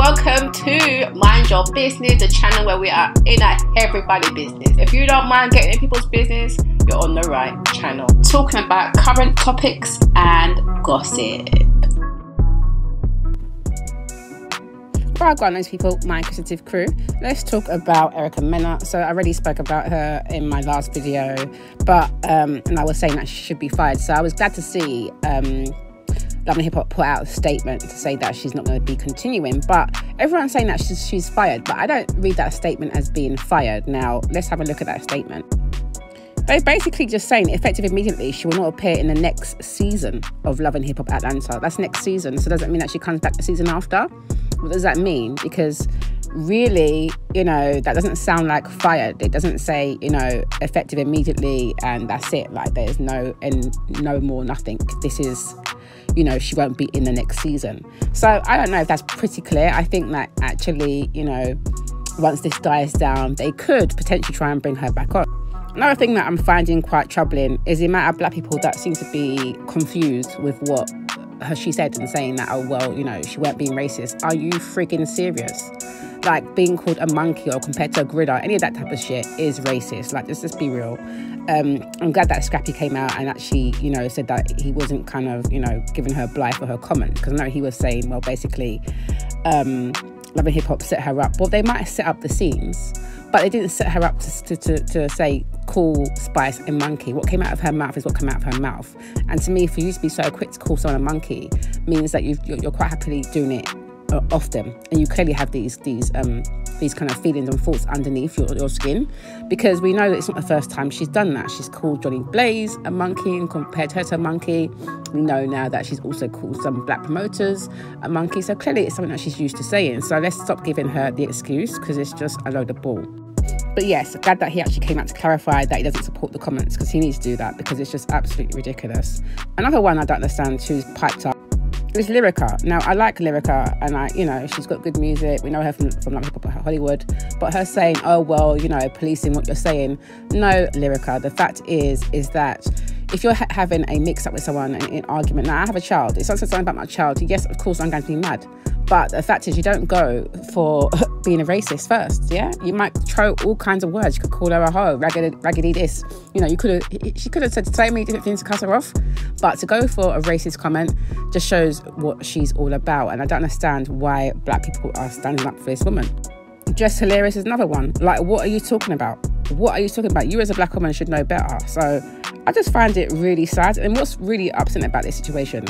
Welcome to Mind Your Business, the channel where we are in at everybody's business. If you don't mind getting in people's business, you're on the right channel. Talking about current topics and gossip. Right, go on, those people, my inquisitive crew. Let's talk about Mena. So I already spoke about her in my last video, but and I was saying that she should be fired. So I was glad to see Love & Hip Hop put out a statement to say that she's not going to be continuing, but everyone's saying that she's fired, but I don't read that statement as being fired. Now let's have a look at that statement. They're basically just saying effective immediately she will not appear in the next season of Love & Hip Hop Atlanta. That's next season, so does that mean that she comes back the season after? What does that mean? Because really, you know, that doesn't sound like fired. It doesn't say, you know, effective immediately and that's it. Like there's no more nothing. This is, you know, she won't be in the next season. So I don't know if that's pretty clear. I think that actually, you know, once this dies down, they could potentially try and bring her back on. Another thing that I'm finding quite troubling is the amount of black people that seem to be confused with what she said and saying that, oh, well, you know, she weren't being racist. Are you frigging serious? Like being called a monkey or compared to a gorilla, any of that type of shit is racist. Like, let's just be real. I'm glad that Scrappy came out and actually, you know, said that he wasn't kind of, you know, giving her blight for her comment. Because I know he was saying, well, basically, Love & Hip Hop set her up. Well, they might have set up the scenes, but they didn't set her up to say call Spice a monkey. What came out of her mouth is what came out of her mouth. And to me, for you to be so quick to call someone a monkey means that you're quite happily doing it off them, and you clearly have these kind of feelings and thoughts underneath your skin, because we know that it's not the first time she's done that. She's called Johnny Blaze a monkey and compared her to a monkey. We know now that she's also called some black promoters a monkey, so clearly it's something that she's used to saying. So let's stop giving her the excuse, because it's just a load of bull. But yes, glad that he actually came out to clarify that he doesn't support the comments, because he needs to do that, because it's just absolutely ridiculous. Another one I don't understand who's piped up is Lyrica. Now, I like Lyrica, and you know, she's got good music. We know her from like Hip Hop Hollywood. But her saying, oh, well, you know, policing what you're saying. No, Lyrica, the fact is that if you're having a mix-up with someone, an argument, now I have a child. It's not something about my child. Yes, of course, I'm going to be mad. But the fact is, you don't go for being a racist first, yeah? You might throw all kinds of words. You could call her a hoe, raggedy this. You know, she could have said so many different things to cut her off. But to go for a racist comment just shows what she's all about. And I don't understand why black people are standing up for this woman. Just hilarious is another one. Like, what are you talking about? What are you talking about? You as a black woman should know better. So I just find it really sad. And what's really upsetting about this situation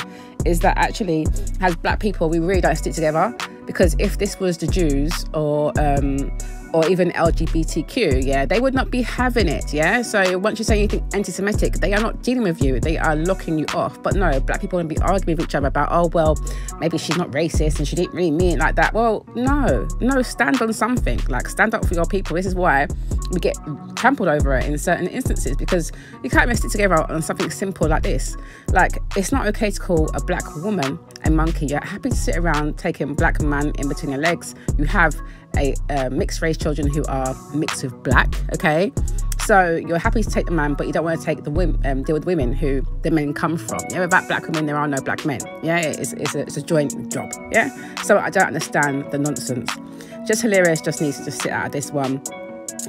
is that actually, as black people, we really don't stick together. Because if this was the Jews or even LGBTQ, yeah, they would not be having it, yeah? So once you say anything anti-Semitic, they are not dealing with you. They are locking you off. But no, black people want to be arguing with each other about, oh, well, maybe she's not racist and she didn't really mean it like that. Well, no, stand on something. Like, stand up for your people. This is why we get trampled over it in certain instances, because you can't even stick together on something simple like this. Like, it's not okay to call a black woman a monkey. You're happy to sit around taking black man in between your legs. You have a mixed race children who are mixed with black, okay? So you're happy to take the man, but you don't want to take the women, deal with women who the men come from. Yeah, without black women, there are no black men. Yeah, it's a joint job. Yeah, so I don't understand the nonsense. Just hilarious. Just needs to just sit out of this one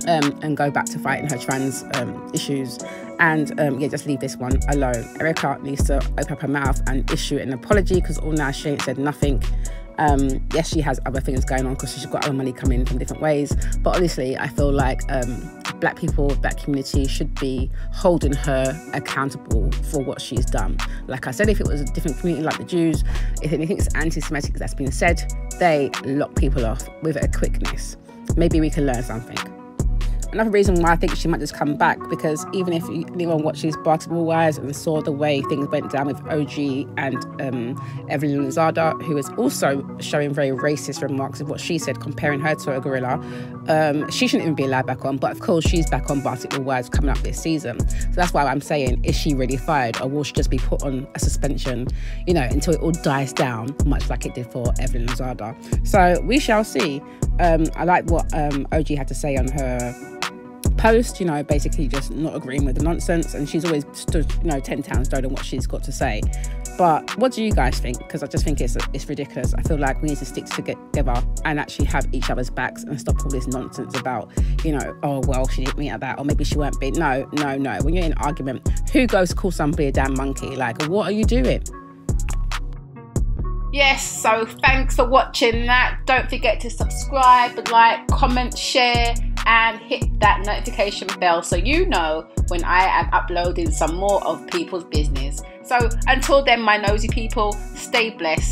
and go back to fighting her trans issues. And yeah, just leave this one alone. Erica needs to open up her mouth and issue an apology, because all now she ain't said nothing. Yes, she has other things going on because she's got other money coming in from different ways. But honestly, I feel like black people, black community should be holding her accountable for what she's done. Like I said, if it was a different community like the Jews, if anything is anti-Semitic that's been said, they lock people off with a quickness. Maybe we can learn something. Another reason why I think she might just come back, because even if anyone watches Basketball Wives and saw the way things went down with OG and Evelyn Lozada, who is also showing very racist remarks of what she said, comparing her to a gorilla, she shouldn't even be allowed back on. But of course, she's back on Basketball Wives coming up this season. So that's why I'm saying, is she really fired, or will she just be put on a suspension, you know, until it all dies down, much like it did for Evelyn Lozada? So we shall see. I like what OG had to say on her post, you know, basically just not agreeing with the nonsense, and she's always stood, you know, 10 times down on what she's got to say. But what do you guys think? Because I just think it's ridiculous. I feel like we need to stick together and actually have each other's backs and stop all this nonsense about, you know, oh, well, she didn't mean at that, or maybe she weren't big. No. When you're in an argument, who goes to call somebody a damn monkey? Like, what are you doing? Yes, so thanks for watching that. Don't forget to subscribe, like, comment, share, and hit that notification bell so you know when I am uploading some more of people's business. So until then, my nosy people, stay blessed.